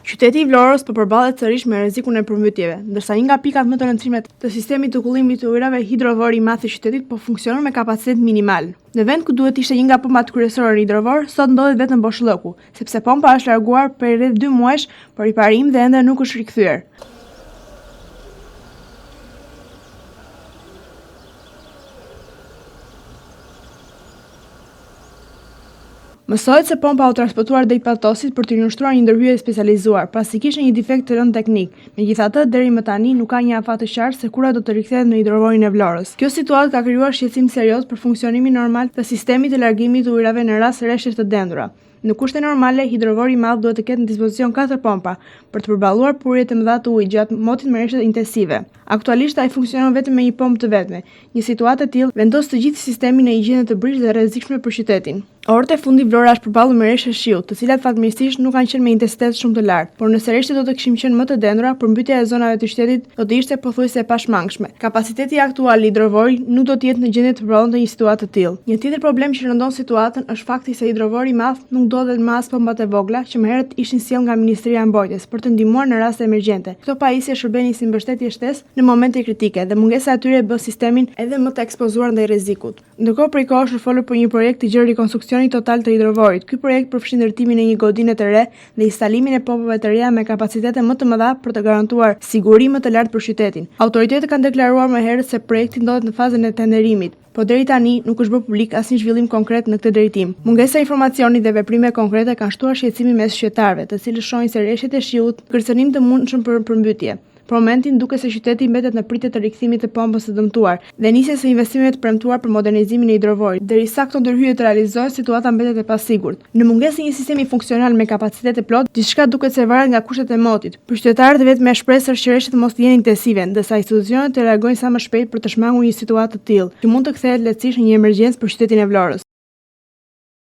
Qyteti i Vlorës po përballet sërish me rrezikun e përmbytjeve, ndërsa një nga pikat më të rëndësishme të sistemit të kullimit të ujrave hidrovor i madh i qytetit po funksionon me kapacitet minimal. Në vend ku duhet ishte një nga pompat kryesore hidrovor, sot ndodhet vetëm boshllëku, sepse pompa është larguar për rreth 2 muajsh për riparim dhe ende nuk është rikthyer. Mësohet se pompa u transportuar deri Patosit për të nënshtruar një ndërhyje specializuar, pasi kishte një defekt të rënd teknik. Megjithatë, deri më tani nuk ka një afat të qartë se kura do të rikthehet në hidrovorin e Vlorës. Kjo situatë ka krijuar shqetësim serioz për funksionimin normal të sistemit të largimit të ujrave në rast rreshtesh të dendura. Në kushte normale, hidrovori i madh duhet të ketë në dispozicion 4 pompa për të përballuar purjet e mëdha të ujit gjatë motit me rreshtet intensive. Aktualisht ai funksionon vetëm me një pompë të vetme. Një situatë e tillë vendos të gjithë sistemin në një gjendje të brisë dhe rrezikshme për qytetin. Orët e fundit Vlora është përballur me rreshte shiut, të cilat fatmirësisht nuk kanë qenë me intensitet shumë të lartë, por nëse rreshtet do të kishin qenë më të dendura, përmbytja e zonave të qytetit do të ishte pothuajse e pashmangshme. Kapaciteti aktual i hidrovorit nuk do të jetë në gjendje të përballonte një situatë të tillë. Një tjetër problem që rëndon situatën është fakti se hidrovori i madh nuk ndodhet me as pompat e vogla që më herët ishin sjell nga Ministria e Mbrojtjes për të ndihmuar në raste emergjente. Këto pajisje shërbenin si mbështetje shtesë në momente kritike dhe mungesa e tyre bë sistemin edhe më të ekspozuar ndaj rrezikut. Ndërkohë prej kohësh është folur për një projekt të gjerë rikonstruksioni total të hidrovorit. Ky projekt përfshin ndërtimin e një godine të re dhe instalimin e pompave të reja me kapacitete më të mëdha për të garantuar siguri më të lartë për qytetin. Autoritetet kanë deklaruar më herët se projekti ndodhet në fazën e tenderimit, por deri tani nuk është bërë publik asnjë zhvillim konkret në këtë drejtim. Mungesa e informacioni dhe veprime konkrete kanë shtuar shqetësimin mes qytetarëve, të cilët shohin se rreshtet e shiut kërcënim të mundshëm për përmbytje. Për momentin duket se qyteti mbetet në pritje të rikthimit të pompës së dëmtuar dhe nisjes së investimeve të premtuar për modernizimin e hidrovorit. Derisa këto ndërhyrje të realizohen, situata mbetet e pasigurt. Në mungesë të një sistemi funksional me kapacitet të plot, diçka duket se varet nga kushtet e motit. Për qytetarët vetëm me shpresë që rreshtet mos të jenë intensive, ndërsa institucionet të reagojnë sa më shpejt për të shmangur një situatë të tillë, që mund të kthehet lehtësisht në një emergjencë për qytetin e Vlorës.